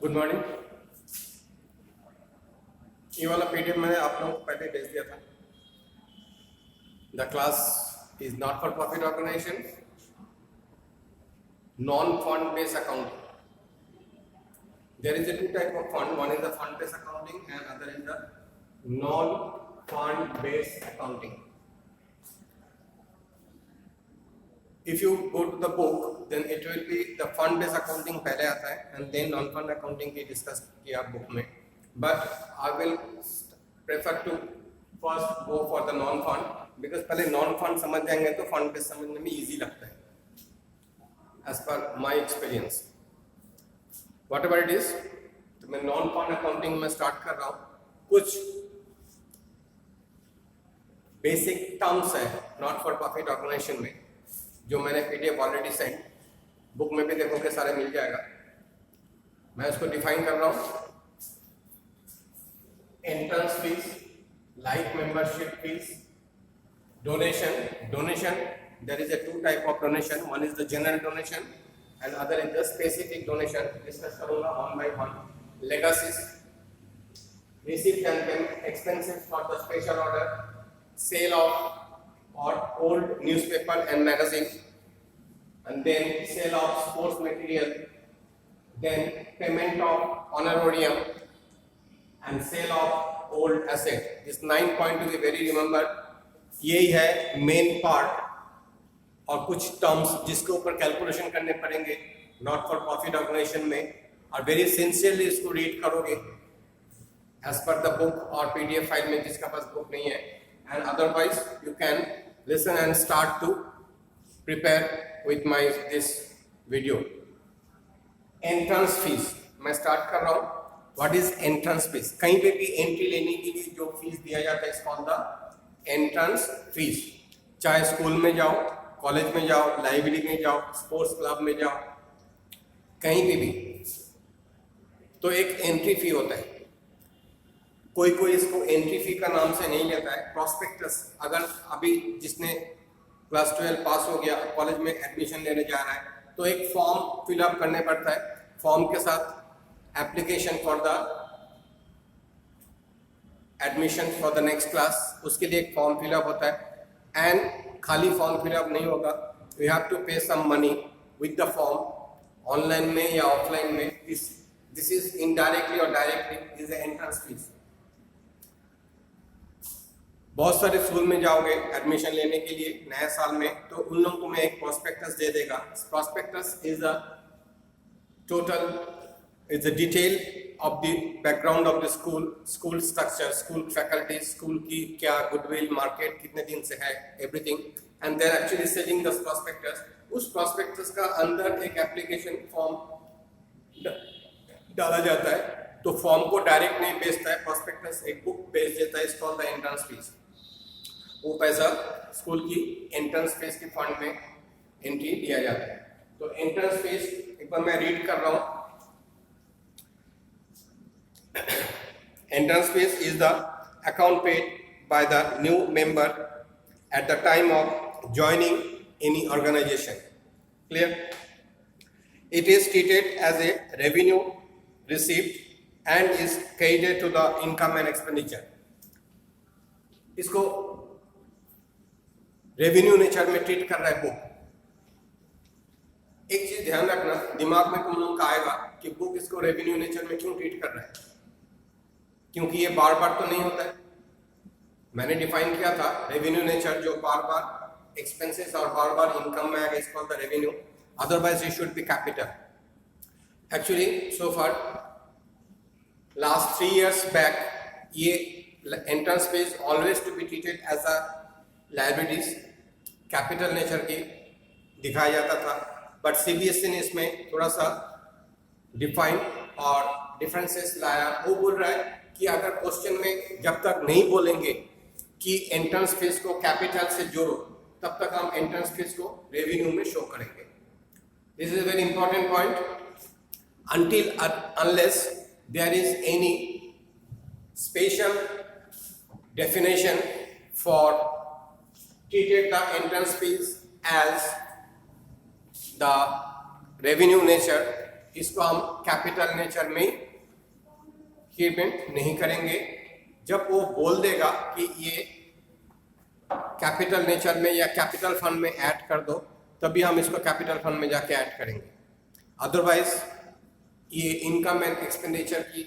Good morning. ये वाला PDF मैंने आप लोगों को पहले भेज दिया था। The class is not for profit organisation, non fund based accounting. There is a two type of fund. One is the fund based accounting and other is the non fund based accounting. If you go to the book, then it will be the fund based accounting पहले आता है and then non fund accounting की discuss किया book में. But I will prefer to first go for the non fund because पहले non fund समझ जाएंगे तो fund based समझने में easy लगता है as per my experience. Whatever it is, तो मैं नॉन फंड अकाउंटिंग में स्टार्ट कर रहा हूँ। कुछ बेसिक टर्म्स है नॉट फॉर प्रॉफिट ऑर्गेनाइजेशन में जो मैंने पीडीएफ ऑलरेडी सेंड, बुक में भी देखोगे सारे मिल जाएगा। मैं उसको डिफाइन कर रहा हूँ। Entrance fees, life membership fees, donation there is a two type of donation. One is the general donation and other is the specific donation. Discuss करूँगा one by one. Legacies, receipts and payment expenses for the special order, sale of or old newspaper and magazine, and then sale of sports material, then payment of honorarium and sale of old asset. This 9 point to be very remember. यही है main part और कुछ terms जिसके ऊपर calculation करने पड़ेंगे not for profit organisation में, और वेरी सिंसियरली इसको रीड करोगे एज पर द बुक और पीडीएफ फाइल में जिसका पास बुक नहीं है, and otherwise you can listen and start to prepare with my this video. Entrance fees मैं स्टार्ट कर रहा हूँ। What is entrance fees? कहीं पे भी एंट्री लेने के लिए जो फीस दिया जाता है इस कॉल्ड द एंट्रेंस फीस। चाहे स्कूल में जाओ, कॉलेज में जाओ, लाइब्रेरी में जाओ, स्पोर्ट्स क्लब में जाओ, कहीं भी तो एक एंट्री फी होता है। कोई कोई इसको एंट्री फी का नाम से नहीं लेता है। प्रॉस्पेक्टस, अगर अभी जिसने क्लास 12 पास हो गया कॉलेज में एडमिशन लेने जा रहा है तो एक फॉर्म फिलअप करने पड़ता है। फॉर्म के साथ application for the admission for the next class, उसके लिए एक फॉर्म फिलअप होता है। एंड खाली फॉर्म फिलअप नहीं होगा, you have to pay some money with the form, online में या ऑफलाइन में। दिस इज इनडायरेक्टली और डायरेक्टली इज एंट्रेंस फीस। बहुत सारे स्कूल में जाओगे एडमिशन लेने के लिए नए साल में तो उन लोगों को मैं एक प्रोस्पेक्टस दे देगा। Prospectus is a total is the detail of the background of the school structure, school faculty, school की क्या goodwill, market कितने दिन से है, everything, and they're actually selling the prospectus. उस prospectus का अंदर एक application form डाला जाता है, तो form को direct नहीं बेचता है, prospectus एक book बेच देता है, इस called the entrance fees। वो पैसा स्कूल की entrance fees की fund में entry दिया जाता है। तो entrance fees एक बार मैं read कर रहा हूँ। Entrance fees is the account paid by the new member at the time of joining any organization. Clear? It is treated as a revenue receipt and is credited to the income and expenditure. इसको revenue nature में treat कर रहा है book. एक चीज ध्यान रखना, दिमाग में तुम लोगों का आएगा कि बुक इसको रेवेन्यू नेचर में क्यों ट्रीट कर रहा है, क्योंकि ये बार बार तो नहीं होता है। मैंने डिफाइन किया था रेवेन्यू नेचर जो बार बार एक्सपेंसेस और बार बार इनकम में आएगा, is called the revenue, otherwise it should be capital. Actually so far last 3 years back ये entrance fees always to be treated as a liabilities, capital nature की दिखाया जाता था, बट सीबीएसई ने इसमें थोड़ा सा डिफाइन और डिफरेंसेस लाया। वो बोल रहा है कि अगर क्वेश्चन में जब तक नहीं बोलेंगे कि एंट्रेंस फीस को कैपिटल से जोड़ो तब तक हम एंट्रेंस फीस को रेवेन्यू में शो करेंगे। This is a very important point. until unless there is any special definition for treated the entrance fees as the revenue nature, इसको हम कैपिटल नेचर में पेमेंट नहीं करेंगे। जब वो बोल देगा कि ये कैपिटल नेचर में या कैपिटल फंड में ऐड कर दो, तभी हम इसको कैपिटल फंड में जाके ऐड करेंगे। अदरवाइज ये इनकम एंड एक्सपेंडिचर की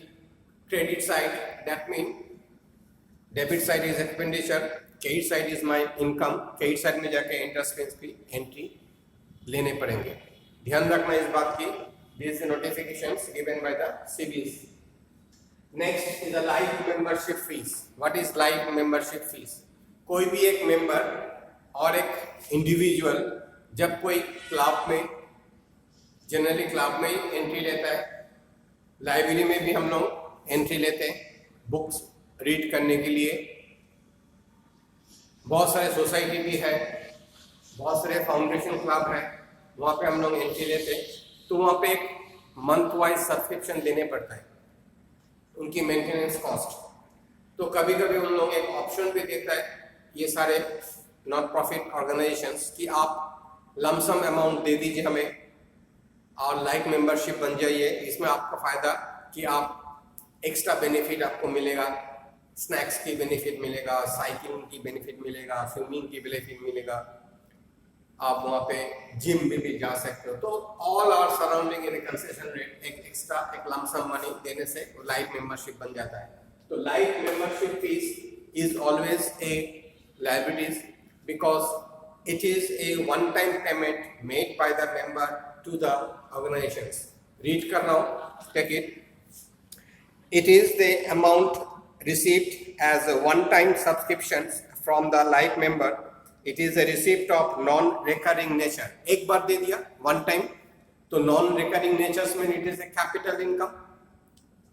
credit side, that mean debit side is expenditure, credit side is my income, credit side में जाके इंटरेस्ट एक्सपेंस की एंट्री लेने पड़ेंगे। ध्यान रखना इस बात की। This notifications given by the CBS. Next is the life membership fees. What is life membership fees? कोई भी एक मेंबर और एक इंडिविजुअल जब कोई क्लब में, जनरली क्लब में ही एंट्री लेता है, लाइब्रेरी में भी हम लोग एंट्री लेते हैं बुक्स रीड करने के लिए, बहुत सारे सोसाइटी भी है, बहुत सारे फाउंडेशन क्लब है, वहाँ पे हम लोग एंट्री लेते हैं। तो वहाँ पे एक मंथ वाइज सब्सक्रिप्शन देने पड़ता है, उनकी मेंटेनेंस कॉस्ट। तो कभी कभी उन लोग एक ऑप्शन भी देता है ये सारे नॉन प्रॉफिट ऑर्गेनाइजेशंस कि आप लमसम अमाउंट दे दीजिए हमें और लाइफ मेंबरशिप बन जाइए। इसमें आपका फ़ायदा कि आप एक्स्ट्रा बेनिफिट आपको मिलेगा, स्नैक्स की बेनिफिट मिलेगा, साइकिलिंग की बेनिफिट मिलेगा, स्विमिंग की बेनिफिट मिलेगा, आप वहाँ पे जिम में भी जा सकते हो। तो all are surrounding in concession rate, एक एक्स्ट्रा एक लमसम मनी देने से लाइफ मेंबरशिप बन जाता है। तो life membership fees is always a liabilities because it is a one-time payment made by the member to the organizations. Read kar raha hu, take it. It is the amount received as a one-time subscriptions from the life member. It is a receipt of non-recurring nature. एक बार दे दिया one time, तो non-recurring natures में it is a capital income.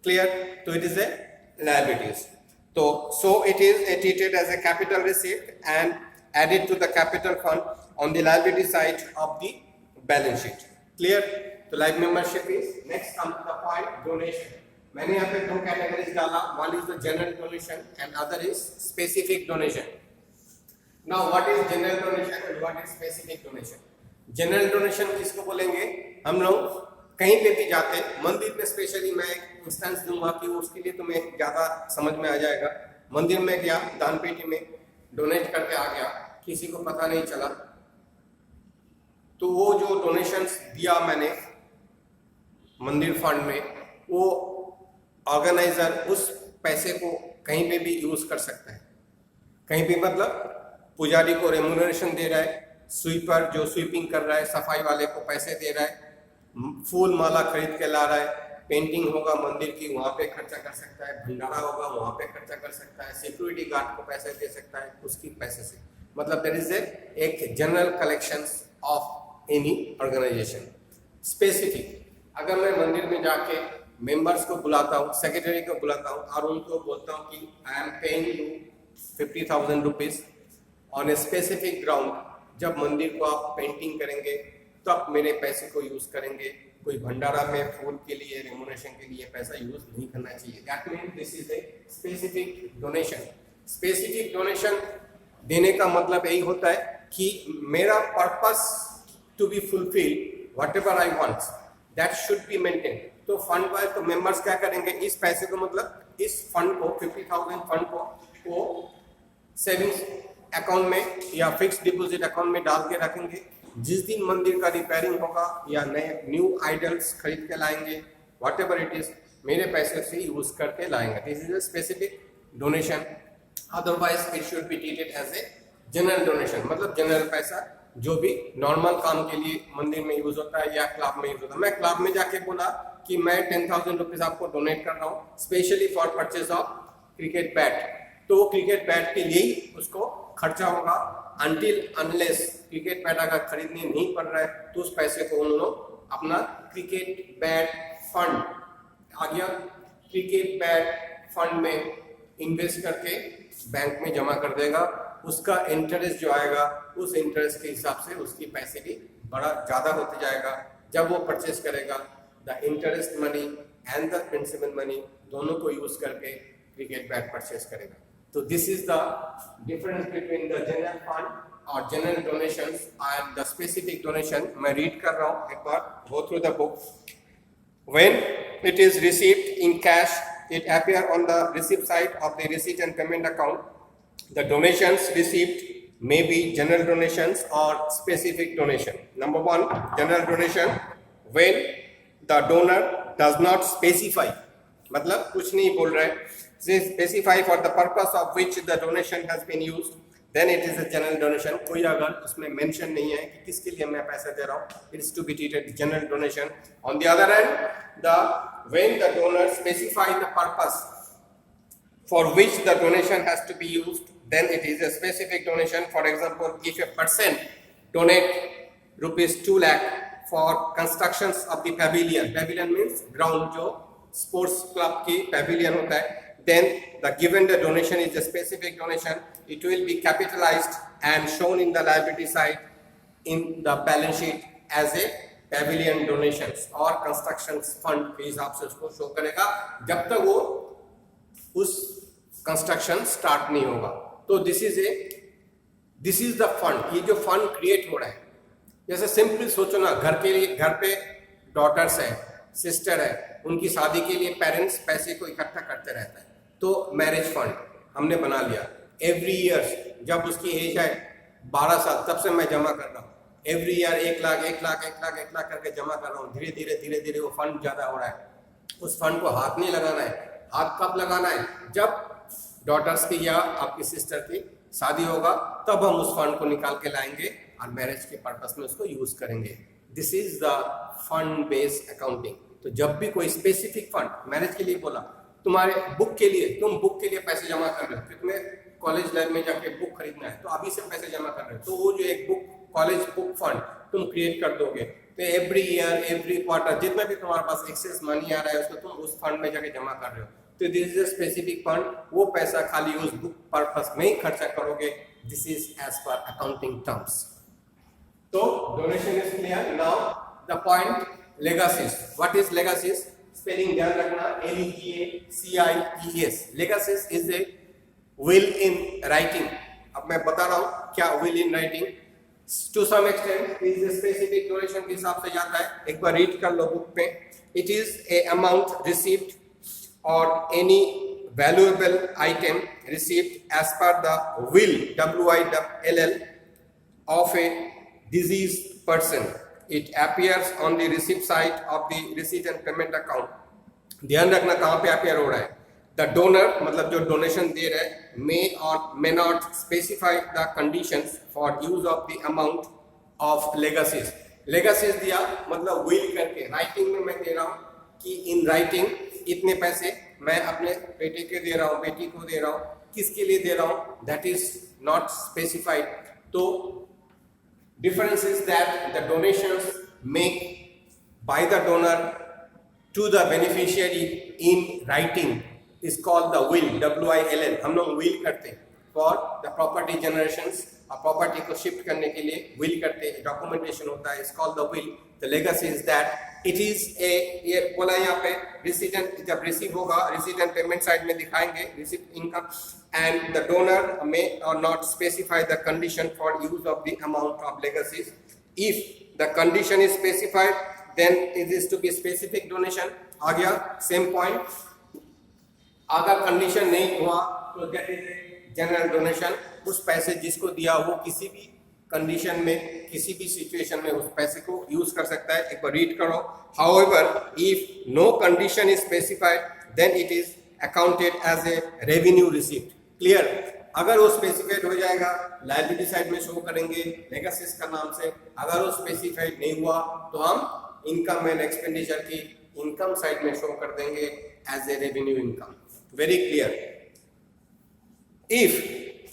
Clear? तो it is a liabilities. So it is treated as a capital receipt and added to the capital fund on the liability side of the balance sheet. Clear? तो life membership is next comes the point donation. मैंने यहाँ पे दो categories डाला, one is the general donation and other is specific donation. Now what is general donation and what is specific donation? General donation किसको बोलेंगे? हम लोग कहीं पे भी जाते, मंदिर में स्पेशली मैं एक इंस्टेंस दूंगा कि उसके लिए तुम्हें ज़्यादा समझ में आ जाएगा। मंदिर में गया, दान पेटी में डोनेट करके आ गया, किसी को पता नहीं चला, तो वो जो डोनेशंस दिया मैंने मंदिर फंड में, वो ऑर्गेनाइजर उस पैसे को कहीं पे भी यूज़ कर सकता है। कहीं भी मतलब पुजारी को रेम्यूनरेशन दे रहा है, स्वीपर जो स्वीपिंग कर रहा है, सफाई वाले को पैसे दे रहा है, फूल माला खरीद के ला रहा है, पेंटिंग होगा मंदिर की वहाँ पे खर्चा कर सकता है, भंडारा होगा वहाँ पे खर्चा कर सकता है, सिक्योरिटी गार्ड को पैसे दे सकता है उसकी पैसे से। मतलब देयर इज एक general collections of any organisation. Specific, अगर मैं मंदिर में जाके मेंबर्स को बुलाता हूँ, सेक्रेटरी को बुलाता हूँ और उनको बोलता हूँ कि I am paying you 50,000 rupees on a specific ground, जब मंदिर को आप पेंटिंग करेंगे तब मेरे पैसे को यूज करेंगे, कोई भंडारा में फूल के लिए रेम्यूनरेशन के लिए पैसा यूज नहीं करना चाहिए। That means this is a specific donation. Specific donation देने का मतलब यही होता है कि मेरा purpose to be fulfil, whatever I want that should be maintain. तो फंड वाइज तो मेंबर्स क्या करेंगे, इस पैसे को मतलब इस फंड को 50,000 फंड को सेविंग्स अकाउंट में या फिक्स डिपॉजिट अकाउंट में डाल के रखेंगे। जिस दिन मंदिर का रिपेयरिंग होगा या नए न्यू आइडल्स खरीद के लाएंगे, व्हाट एवर इट इज, मेरे पैसे से यूज करके लाएंगे। This is a specific donation. Otherwise it should be treated as a general donation, मतलब जनरल पैसा जो भी नॉर्मल काम के लिए मंदिर में यूज होता है या क्लब में यूज होता है। मैं क्लब में जाके बोला कि मैं 10,000 रुपीज आपको डोनेट कर रहा हूँ specially for purchase of cricket bat, तो वो क्रिकेट बैट के लिए ही उसको खर्चा होगा। अनटिल अनलेस क्रिकेट बैट अगर खरीदने नहीं पड़ रहा है तो उस पैसे को उन लोग अपना क्रिकेट बैट फंड आ गया, क्रिकेट बैट फंड में इन्वेस्ट करके बैंक में जमा कर देगा। उसका इंटरेस्ट जो आएगा उस इंटरेस्ट के हिसाब से उसकी पैसे भी बड़ा ज़्यादा होते जाएगा। जब वो परचेस करेगा the interest money and the principal money दोनों को यूज करके क्रिकेट बैट परचेस करेगा। तो this is the difference between the general fund और general donations and the specific donation. मैं रीड कर रहा हूँ, एक बार go through the book. When it is received in cash, it appear on the receipt side of the receipt and payment account. The donations received may be general donations or specific donation. Number one, general donation, when the donor does not specify, मतलब कुछ नहीं बोल रहे, specify for the purpose of which the donation has been used, then it is a general donation. कोई अगर उसमें mention नहीं है कि किसके लिए मैं पैसा दे रहा हूँ, it is to be treated general donation. On the other hand, when the donor specify the purpose for which the donation has to be used, then it is a specific donation. For example, if a person donate rupees 2 lakh for constructions of the pavilion, pavilion means ground जो sports club की pavilion होता है, then the given the donation is a specific donation. It will be capitalized and shown in the liability side in the balance sheet as a pavilion donations or construction fund के हिसाब से उसको show करेगा जब तक वो उस construction start नहीं होगा. तो दिस इज द फंड. ये जो फंड क्रिएट हो रहा है, जैसे सिंपल सोचो ना, घर पे डॉटर्स है, सिस्टर है, उनकी शादी के लिए पेरेंट्स पैसे को इकट्ठा करते रहता है, तो मैरिज फंड हमने बना लिया. एवरी ईयर जब उसकी एज है 12 साल तब से मैं जमा कर रहा हूँ. एवरी ईयर 1 लाख करके जमा कर रहा हूँ. धीरे धीरे वो फंड ज़्यादा हो रहा है. उस फंड को हाथ नहीं लगाना है. हाथ कब लगाना है? जब डॉटर्स की या आपकी सिस्टर की शादी होगा, तब हम उस फंड को निकाल के लाएंगे और मैरिज के पर्पस में उसको यूज करेंगे. This is the fund based accounting. तो जब भी कोई स्पेसिफिक फंड, मैरिज के लिए बोला, तुम्हारे बुक के लिए, तुम बुक के लिए पैसे जमा कर रहे हो कि तुम्हें कॉलेज लाइफ में जाके बुक खरीदना है, तो अभी से पैसे जमा कर रहे हो, तो वो जो एक बुक, कॉलेज बुक फंड तुम क्रिएट कर दोगे. तो एवरी ईयर, एवरी क्वार्टर जितना भी तुम्हारे पास एक्सेस मनी आ रहा है, उसको तुम उस फंड में जाके जमा कर रहे हो. तो this is a specific fund. वो पैसा खाली उस बुक पर्पस में ही खर्चा करोगे. This is as per accounting terms. तो donation is clear. Now the point legacies. What is legacies? Spelling ध्यान रखना, LEGACIES. Legacies is a will in writing. अब मैं बता रहा हूं क्या will in writing. To some extent is a specific donation के हिसाब से जाता है. एक बार रीड कर लो बुक पे. It is a amount received or any valuable item received as per the will, WILL, of a deceased person. It appears on the receipt side of the receipt and payment account. ध्यान रखना कहाँ पे appear हो रहा है. The donor, मतलब जो donation दे रहा है, may or may not specify the conditions for use of the amount of legacies. Legacies दिया मतलब will करके, writing में मैं दे रहा हूँ कि इन राइटिंग इतने पैसे मैं अपने बेटे के दे रहा हूँ, बेटी को दे रहा हूँ, किसके लिए दे रहा हूँ, दैट इज नॉट स्पेसिफाइड. तो difference is that the donations make by the donor to the beneficiary in writing is called the will, WILL. हम लोग विल करते हैं फॉर द प्रॉपर्टी जनरेशंस. और प्रॉपर्टी को शिफ्ट करने के लिए विल करते हैं, डॉक्यूमेंटेशन होता है, is called the will. The legacy is that it is a, ये बोला यहाँ पे रिसीट एंड, जब रिसीव होगा रिसीट एंड पेमेंट साइड में दिखाएंगे receipt income, and the donor may or not specify the condition for use of the amount of legacies. If the condition is specified then it is to be specific donation. आ गया same point. अगर condition नहीं हुआ तो that is a general donation. उस पैसे जिसको दिया वो किसी भी कंडीशन में, किसी भी सिचुएशन में उस पैसे को यूज कर सकता है. एक बार रीड करो. However, if no condition is specified, then it is accounted as a revenue receipt. Clear? अगर वो स्पेसिफाइड हो जाएगा, लायबिलिटी साइड में शो करेंगे लेगेसीज का नाम से. अगर वो स्पेसिफाइड नहीं हुआ तो हम इनकम एंड एक्सपेंडिचर की इनकम साइड में शो कर देंगे as a revenue income. Very clear. If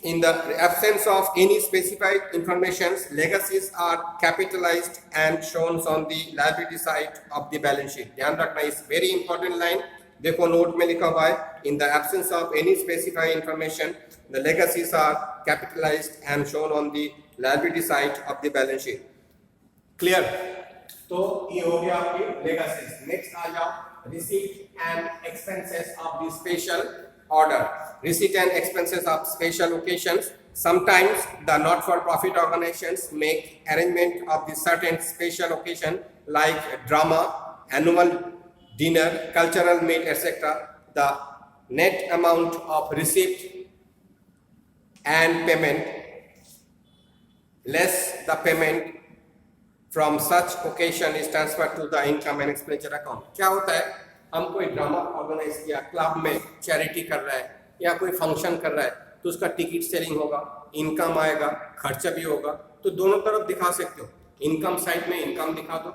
in the absence of any specified informations, legacies are capitalized and shown on the liability side of the balance sheet. ध्यान रखना, इस very important line देखो note में लिखा हुआ है. In the absence of any specified information, the legacies are capitalized and shown on the liability side of the balance sheet. Clear? तो ये हो गया आपकी legacies. Next आ जाओ, receipt and expenses of the special order. Receipt and expenses of special occasions. Sometimes the not-for-profit organizations make arrangement of the certain special occasion like drama, annual dinner, cultural meet, etc. The net amount of receipt and payment less the payment from such occasion is transferred to the income and expenditure account. क्या होता है, हम कोई drama organise किया, club में charity कर रहा है या कोई फंक्शन कर रहा है, तो उसका टिकट सेलिंग होगा, इनकम आएगा, खर्चा भी होगा, तो दोनों तरफ दिखा सकते हो. इनकम साइड में इनकम दिखा दो,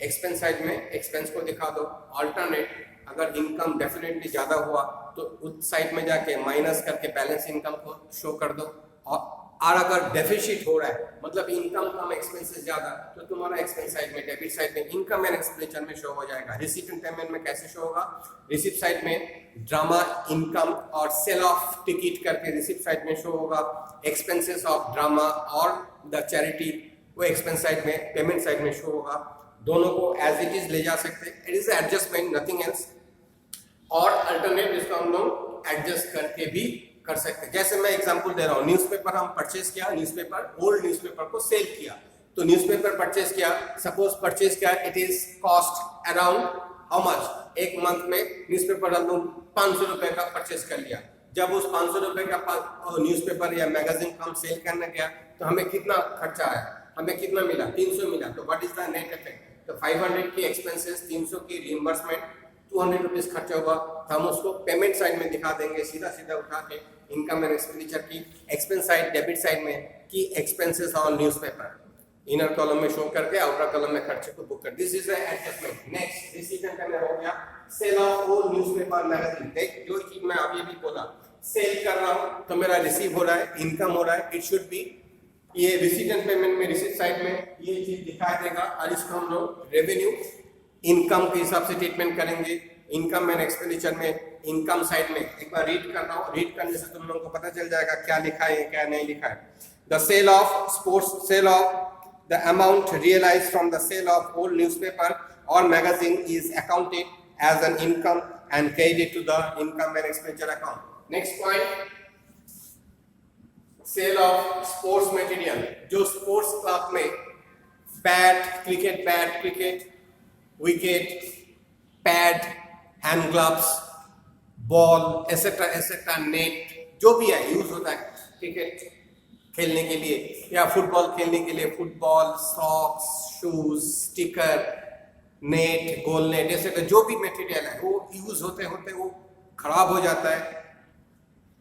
एक्सपेंस साइड में एक्सपेंस को दिखा दो. अल्टरनेट, अगर इनकम डेफिनेटली ज़्यादा हुआ तो उस साइड में जाके माइनस करके बैलेंस इनकम को शो कर दो. और अगर डेफिसिट हो रहा है, मतलब इनकम कम एक्सपेंसेस ज़्यादा, तो तुम्हारा एक्सपेंस साइड में, डेबिट साइड में इनकम एंड एक्सपेंडिचर में शो हो जाएगा. रिसीट एंड पेमेंट में कैसे शो होगा? रिसीट साइड में ड्रामा इनकम और सेल ऑफ टिकट करके रिसीट साइड में शो होगा. एक्सपेंसेस ऑफ ड्रामा और द चैरिटी वो एक्सपेंस साइड में, पेमेंट साइड में शो होगा. दोनों को एज इट इज ले जा सकते हैं. It is adjustment, nothing else. और अल्टरनेट इसको हम लोग एडजस्ट करके भी कर सकते हैं. जैसे मैं एग्जांपल दे रहा हूँ, न्यूज़पेपर हम परचेज किया, न्यूज़पेपर ओल्ड न्यूज़पेपर को सेल किया, तो न्यूज़पेपर परचेज किया, सपोज परचेज किया, it is cost around how much, एक मंथ में न्यूज़पेपर हम लोग 500 रुपए का परचेज कर लिया. जब उस 500 रुपए का न्यूज़पेपर या मैगजीन हम सेल करने गया तो हमें कितना खर्चा आया, हमें कितना मिला? 300 मिला. तो what is the net effect? तो 500 की एक्सपेंसेस, 300 की रिइंबर्समेंट, 200 रुपीज खर्चा हुआ. तो हम उसको पेमेंट साइड में दिखा देंगे, सीधा सीधा उठा के इनकम एंड एक्सपेंडिचर की एक्सपेंस साइड, डेबिट साइड में की expenses on newspaper inner column में शो करके आउटर कॉलम में खर्चे को बुक कर. This is adjustment. Next, receipt and payment हो गया. Sale of old newspaper magazine. देख, जो चीज मैं अभी भी बोला, सेल कर रहा हूं तो मेरा रिसीव हो रहा है, इनकम हो रहा है. इट शुड बी, ये रिसीट एंड पेमेंट में रिसीट साइड में ये चीज दिखाई देगा और इसको हम लोग रेवेन्यू इनकम के हिसाब से ट्रीटमेंट करेंगे. इनकम एंड एक्सपेंडिचर में इनकम साइड में एक बार रीड कर रहा हूँ, रीड करने से तुम लोगों को पता चल जाएगा क्या लिखा है क्या नहीं लिखा है. The sale of sports, sale of the amount realised from the sale of old newspaper और magazine is accounted as an income and credit to the income and expenditure account. Next point, sale of sports material. जो sports club में bat, cricket wicket, pad, hand gloves, ball etcetera etcetera, net, जो भी है use होता है cricket खेलने के लिए या फुटबॉल खेलने के लिए, football, socks, shoes, sticker, net, goal net, etcetera, जो भी मटेरियल है वो यूज होते होते वो खराब हो जाता है,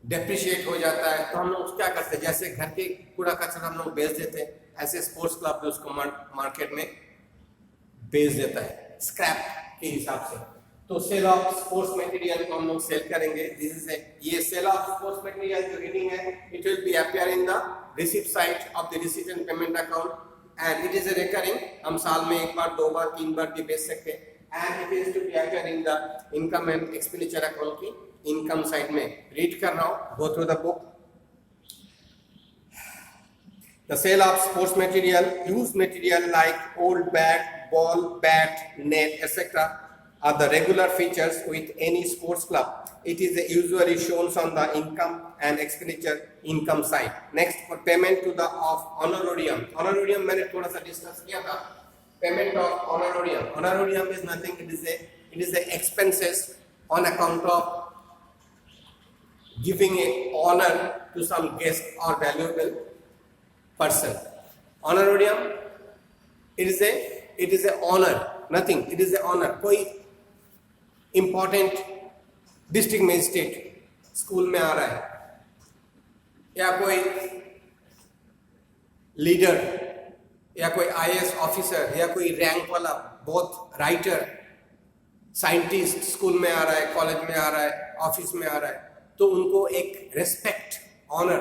डेप्रिशिएट हो जाता है. तो हम लोग क्या करते हैं, जैसे घर के कूड़ा कचरा हम लोग बेच देते हैं, ऐसे स्पोर्ट्स क्लब भी उसको मार्केट में बेच देता है स्क्रैप के हिसाब से. तो सेल ऑफ स्पोर्ट्स मटेरियल को हम लोग सेल करेंगे. दिस इज ये सेल ऑफ स्पोर्ट्स मटेरियल जो रीडिंग है, it will be appear in the receipt side of the receipt and payment account and it is recurring. हम साल में एक बार, 2 बार, 3 बार भी बेच सकते हैं. And it is to be appear in the income and expenditure account की इनकम साइड में. रीड कर रहा हूँ, go through the book. The sale of sports material, used material like old bat, ball, bat, net, etc. are the regular features with any sports club. It is usually shown on the income and expenditure income side. Next, for payment to the of honorarium. Honorarium मैंने थोड़ा सा discuss किया था. Payment of honorarium. Honorarium is nothing. It is a expenses on account of giving a honor to some guest or valuable person. Honorarium, it is a honor, nothing. It is a honor. कोई important district magistrate school में आ रहा है या कोई leader या कोई IAS officer या कोई रैंक वाला बहुत राइटर साइंटिस्ट स्कूल में आ रहा है, कॉलेज में आ रहा है, ऑफिस में आ रहा है, तो उनको एक रेस्पेक्ट, ऑनर,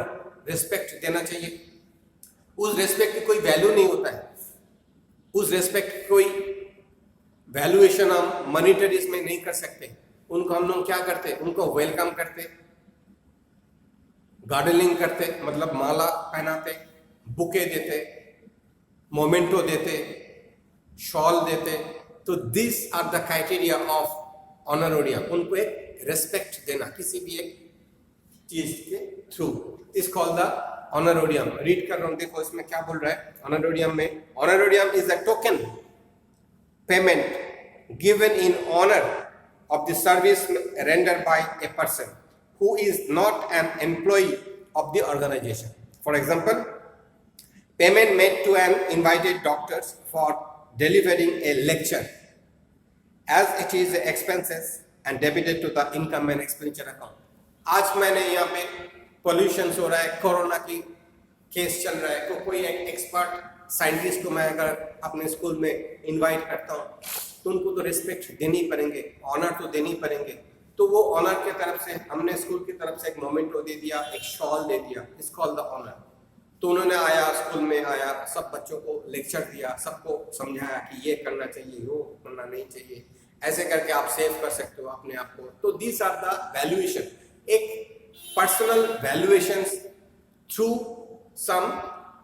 रेस्पेक्ट देना चाहिए. उस रेस्पेक्ट की कोई वैल्यू नहीं होता है, उस रेस्पेक्ट की कोई वैल्यूएशन हम मॉनिटरीज में नहीं कर सकते. उनको हम लोग क्या करते, उनको वेलकम करते, गार्डनिंग करते, मतलब माला पहनाते, बुके देते, मोमेंटो देते, शॉल देते. तो this are the criteria of honorarium. उनको एक रेस्पेक्ट देना किसी भी एक चीज के through is called the honorarium. Read कर रहा हूं, देखो इसमें क्या बोल रहा है ऑनरोरियम में. Honorarium is a token payment given in honor of the service rendered by a person who is not an employee of the organization. For example, payment made to an invited doctor for delivering a lecture, as it is expenses and debited to the income and expenditure account. आज मैंने यहाँ पे pollution हो रहा है, corona की case चल रहा है, तो कोई एक एक्सपर्ट साइंटिस्ट को मैं अगर अपने स्कूल में इनवाइट करता हूँ तो उनको तो रिस्पेक्ट देनी पड़ेंगे, ऑनर तो देनी पड़ेंगे। तो वो ऑनर की तरफ से हमने स्कूल की तरफ से एक मोमेंटो दे दिया, एक शॉल दे दिया, इट्स कॉल्ड द ऑनर। तो उन्होंने आया, स्कूल में आया, सब बच्चों को लेक्चर दिया, सबको समझाया कि ये करना चाहिए, वो करना नहीं चाहिए, ऐसे करके आप सेव कर सकते हो अपने आप को। तो दीज आर द वैल्यूएशन, एक personal valuations through some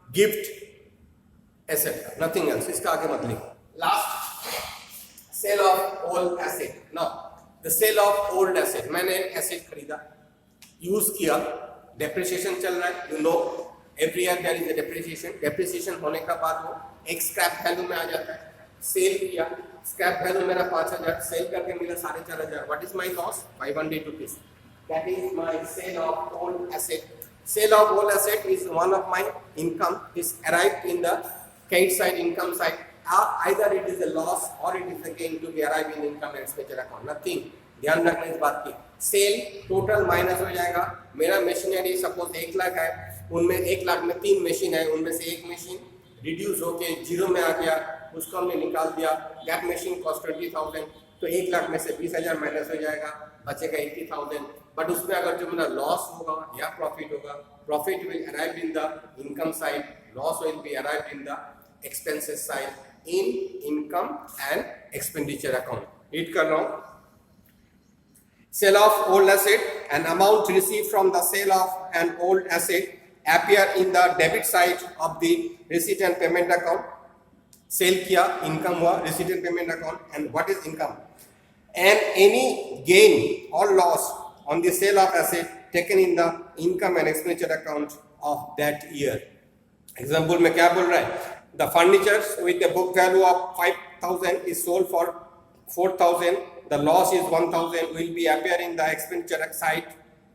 gift asset, nothing else. इसका आगे मत लिखो। Last, sale of old asset. Now the sale of old asset, मैंने एसेट खरीदा, यूज किया, डेप्रिसिएशन चल रहा है, you know every year there is a depreciation. Depreciation होने का बाद वो एक स्क्रैप वैल्यू में आ जाता है। सेल किया, स्क्रैप वैल्यू मेरा 5000, सेल करके मिला 4500। What is my loss? 500 rupees. That is my sale of old asset. Sale of old asset is one of my income, is arrived in the credit side, income side. Either it is a loss or it is a gain to be arrived in income and expenditure account. Nothing. ध्यान रखना इस बात की। Cell total minus हो जाएगा। मेरा machinery suppose 1 lakh है, उनमें 1 लाख में 3 मशीन है, उनमें से एक मशीन रिड्यूस होके 0 में आ गया, उसको हमने निकाल दिया। दैट मशीन कॉस्ट 20,000, तो 1 लाख में से 20,000 माइनस हो जाएगा, बचेगा 80,000। बट उसमें अगर जो मेरा लॉस होगा या प्रॉफिट होगा, profit will arrive in the income side, loss will be arrive in the expenses side in income and expenditure account. Read कर रहा हूं। Sale of old asset, an amount received from the sale of an old asset appear in the debit side of the receipt and payment account. Sale किया, income हुआ, receipt and payment account. And what is income? And any gain or loss on the sale of asset taken in the income and expenditure account of that year. Example में क्या बोल रहा है? The furniture with a book value of 5,000 is sold for 4,000. The loss is 1,000 will be appear in the expenditure side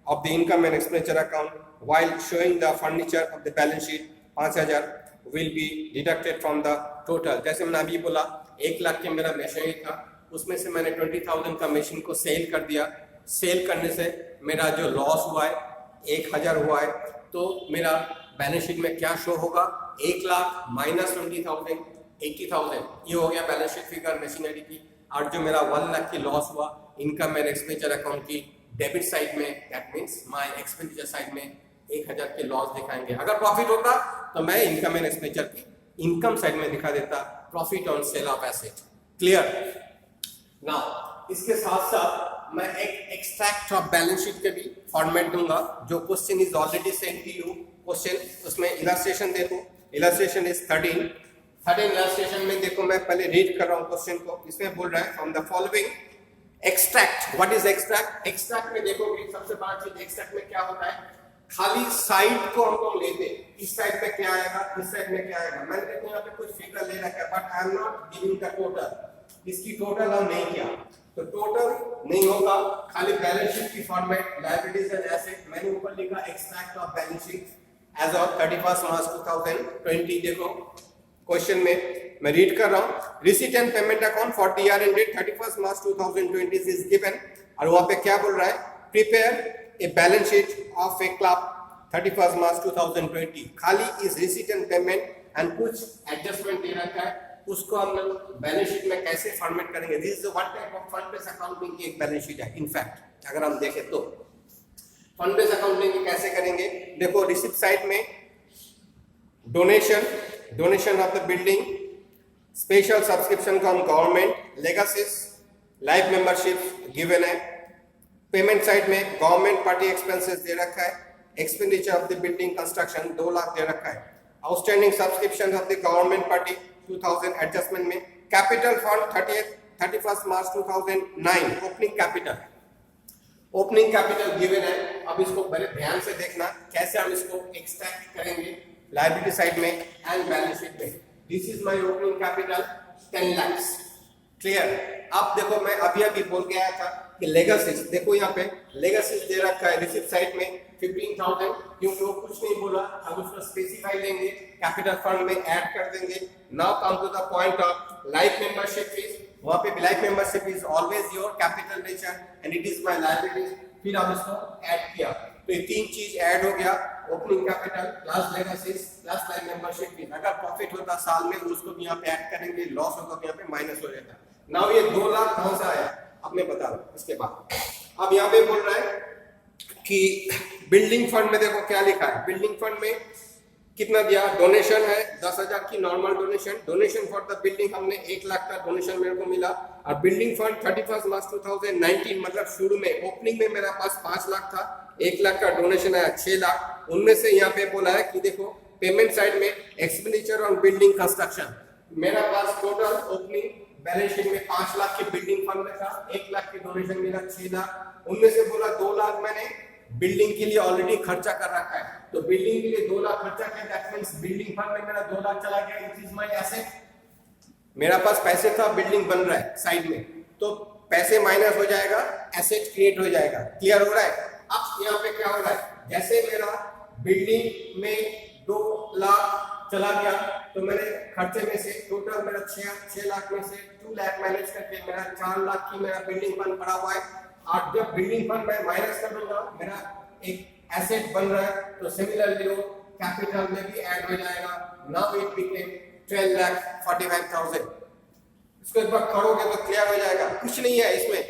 of the income and expenditure account, while showing the furniture of the balance sheet 5,000 will be deducted from the total. जैसे मैंने अभी बोला 1 लाख के मेरा machinery था, उसमें से मैंने 20,000 का मशीन को सेल कर दिया। सेल करने से मेरा जो लॉस हुआ है 1,000 हुआ है, तो मेरा बैलेंस शीट में क्या शो होगा? 1 लाख माइनस 20,000, 80,000, ये हो गया बैलेंस शीट फिगर मशीनरी की। और जो मेरा 1 लाख की लॉस हुआ इनकम एंड एक्सपेंडिचर अकाउंट की डेबिट साइड में, that means my expenditure side में 1,000 के लॉस दिखाएंगे। अगर प्रॉफिट होता तो मैं इनकम एंड एक्सपेंडिचर की इनकम साइड में दिखा देता profit on sale of asset. Clear? Now इसके साथ साथ मैं एक एक्सट्रैक्ट ऑफ बैलेंस शीट के भी फॉर्मेट दूंगा। जो question is already send to you question, उसमें इलस्ट्रेशन देखो। इलस्ट्रेशन इज 13 इलस्ट्रेशन में देखो, मैं पहले रीड कर रहा हूँ क्वेश्चन को। इसमें बोल रहा है from the following extract. What is extract? Extract में देखोगे सबसे बड़ा चीज एक्सट्रैक्ट में क्या होता है, खाली साइड को हम लोग लेते हैं। इस साइड में क्या आएगा, इस साइड में क्या आएगा। मैंने देखो यहाँ पे कुछ फिगर ले रखा है, but I am not giving the total. इसकी टोटल हम नहीं किया, तो टोटल नहीं होगा, खाली बैलेंस शीट की फॉर्मेट, लायबिलिटीज एंड एसेट। मैंने ऊपर लिखा extract of balance sheet as of 31 March 2020। देखो क्वेश्चन में मैं रीड कर रहा हूँ। Receipt and payment account for the year ended 31 March 2020 is given. और वहां पे क्या बोल रहा है? Prepare a balance sheet of A club 31 March 2020। खाली इस रिसीट एंड पेमेंट एंड कुछ एडजस्टमेंट दे रखा है, उसको हम लोग बैलेंस शीट में कैसे फॉर्मेट करेंगे। This is one type of fund based accounting की एक बैलेंस शीट है। इनफैक्ट अगर हम देखें तो फंड बेस्ड अकाउंटिंग कैसे करेंगे, देखो रिसिप्ट साइड में donation of the building, special subscription from government, legacies, life membership given है। पेमेंट साइड में गवर्नमेंट पार्टी एक्सपेंसेस दे रखा है, expenditure of the building construction 2 lakh दे रखा है, outstanding subscription of the government party 2000 adjustment में, capital fund 31 March 2009 opening capital given है। अब इसको बड़े ध्यान से देखना कैसे हम इसको एक्सट्रैक्ट करेंगे लायबिलिटी साइड में एंड बैलेंस शीट में। This is my opening capital 10 lakhs। Clear. अब देखो मैं अभी बोल के आया था कि लेगसीज, देखो यहाँ पे लेगसीज दे रखा है रिसिप्ट साइड में 15,000, क्योंकि वो कुछ नहीं बोला, हम उसको स्पेसिफाई लेंगे, कैपिटल फंड में ऐड कर देंगे। Now come to the point of life membership fees. वहां पे life membership is always your capital nature and it is my liabilities. फिर हम इसको ऐड किया, तो ये तीन चीज ऐड हो गया, opening capital plus legacies plus life membership fees. अगर प्रॉफिट होता साल में उसको भी यहाँ पे ऐड करेंगे, लॉस होगा तो यहाँ पे माइनस हो जाता। नाउ ये 2 लाख कहां से आया अब मैं बता रहा हूं। इसके बाद अब यहाँ पे बोल रहा है कि बिल्डिंग फंड में देखो क्या लिखा है, बिल्डिंग फंड में कितना दिया, डोनेशन है 10,000 की normal donation, donation for the building हमने 1 लाख का डोनेशन मेरे को मिला। और बिल्डिंग फंड 31 मार्च 2019 मतलब शुरू में ओपनिंग में मेरा पास 5 लाख था, 1 लाख का डोनेशन आया 6 लाख। उनमें से यहाँ पे बोला है कि देखो पेमेंट साइड में एक्सपेंडिचर ऑन बिल्डिंग कंस्ट्रक्शन, मेरा पास टोटल ओपनिंग बैलेंस शीट में 5 लाख की बिल्डिंग फंड में था, 1 लाख की डोनेशन मिला 6 लाख। उनमें से बोला 2 लाख मैंने बिल्डिंग के लिए ऑलरेडी खर्चा कर रखा है, तो बिल्डिंग के लिए 2 लाख खर्चा किया, दैट मींस बिल्डिंग फंड में मेरा 2 लाख चला गया, इट इज माय एसेट। मेरा पास पैसे था, बिल्डिंग बन रहा है साइड में, तो पैसे माइनस हो जाएगा, एसेट क्रिएट हो जाएगा। क्लियर हो रहा है। अब यहाँ पे क्या हो रहा है, जैसे मेरा बिल्डिंग में 2 लाख चला गया, तो मैंने खर्चे में से टोटल मेरा 6 लाख में से 2 लाख मैनेज करके मेरा 4 लाख की मेरा बिल्डिंग फंड पड़ा हुआ है। और जब बिल्डिंग फंड मैं माइनस कर दूंगा, मेरा एक एसेट बन रहा है, तो सिमिलरली वो कैपिटल में भी ऐड हो जाएगा। Now it became 12,45,000। इसको एक बार करोगे तो क्लियर हो जाएगा। कुछ नहीं है इसमें,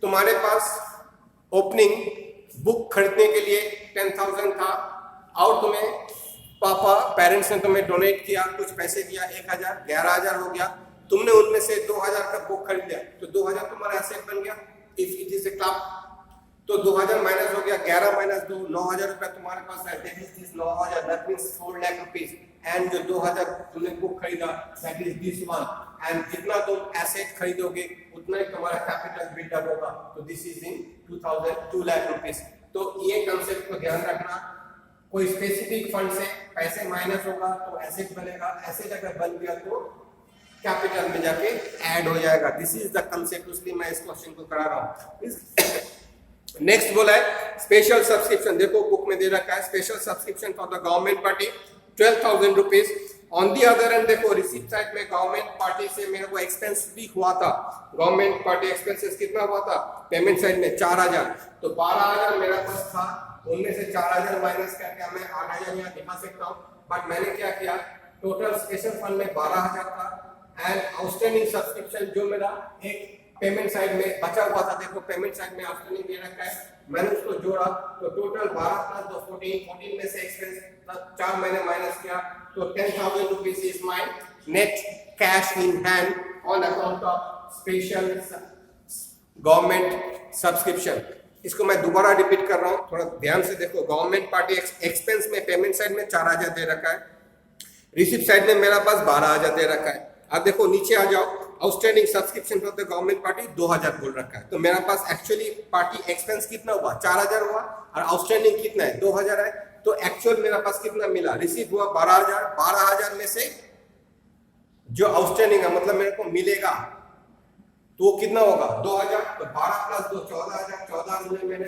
तुम्हारे पास ओपनिंग बुक खरीदने के लिए 10,000 था, और तुम्हें पापा पेरेंट्स ने तुम्हें डोनेट किया, कुछ पैसे दिया, 1,000 11,000 हो गया। तुमने उनमें से 2,000 का बुक खरीद लिया, तो 2,000 तुम्हारा एसेट बन गया। If it is A club, तो 2,000 माइनस हो गया, 11 माइनस 2 9,000 रुपया तुम्हारे पास है, that is this 9,000, that means 4 lakh rupees. And जो 2,000 तुमने बुक खरीदा, that is this one. And जितना तुम एसेट खरीदोगे उतना ही तुम्हारा कैपिटल बिल्डअप होगा, तो this is in 2 lakh rupees. तो ये कंसेप्ट को ध्यान रखना, कोई स्पेसिफिक फंड से पैसे माइनस होगा तो एसेट बनेगा, एसेट अगर बन गया तो कैपिटल में जाके ऐड हो जाएगा। दिस इज द कंसेप्ट, इसलिए मैं इस क्वेश्चन को करा रहा हूं। नेक्स्ट बोला है स्पेशल सब्सक्रिप्शन। देखो बुक में दे रखा है special subscription for the government party 12,000 rupees. On the other and देखो रिसिप्ट साइड में गवर्नमेंट पार्टी से मेरे को एक्सपेंस भी हुआ था। गवर्नमेंट पार्टी एक्सपेंसेस कितना हुआ था, पेमेंट साइड में 4,000, तो 12,000 मेरा पास था, उनमें से 4,000 माइनस करके मैं 8,000 यहाँ दिखा सकता हूँ। बट मैंने क्या किया, टोटल स्पेशल फंड में 12,000 था, एंड आउटस्टैंडिंग सब्सक्रिप्शन जो मेरा एक पेमेंट साइड में बचा हुआ था, देखो पेमेंट साइड में आउटस्टैंडिंग दे रखा है, मैंने उसको जोड़ा, तो टोटल 12 प्लस 2 14 में से एक्सपेंस 4 महीने माइनस किया, तो 10,000 rupees is my net cash in hand on account of special government subscription. इसको मैं दोबारा रिपीट कर रहा हूँ, थोड़ा ध्यान से देखो। गवर्नमेंट पार्टी एक्सपेंस में पेमेंट साइड में 4,000 दे रखा है, रिसिप्ट साइड में मेरा पास 12,000 दे रखा है। अब देखो नीचे आ जाओ, outstanding subscription for the government party 2,000 बोल रखा है, तो मेरा पास एक्चुअली पार्टी एक्सपेंस कितना हुआ, 4,000 हुआ, और आउटस्टैंडिंग कितना है, 2,000 है। तो एक्चुअल मेरा पास कितना मिला, रिसीव हुआ 12,000, 12,000 में से जो आउटस्टैंडिंग है मतलब मेरे को मिलेगा, तो वो कितना होगा 2,000, तो 12 प्लस 2 14,000, 14,000 में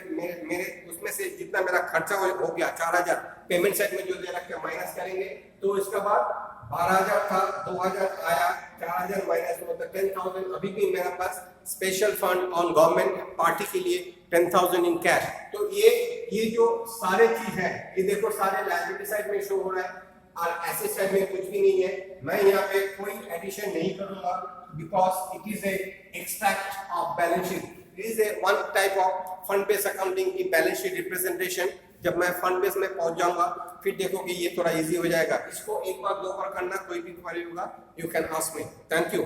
मेरे उसमें से जितना मेरा खर्चा हो गया 4,000, पेमेंट साइड में जो दे रखे माइनस करेंगे, तो इसके बाद 12,000 था, 2,000 आया, 4,000 माइनस हुआ, तो 10,000 अभी भी मेरे पास special fund on government party के लिए 10,000 इन कैश। तो ये जो सारे चीज है, ये देखो सारे लायबिलिटी साइड में शो हो रहा है, और एसेट साइड में कुछ भी नहीं है। मैं यहाँ पे कोई एडिशन नहीं करूंगा, because it is A extract of balance sheet, it is A one type of fund based accounting की बैलेंस शीट रिप्रेजेंटेशन। जब मैं फंड बेस में पहुंच जाऊंगा फिर देखो कि ये थोड़ा इजी हो जाएगा। इसको एक बार 2 बार करना, कोई भी क्वेरी होगा you can ask me. Thank you.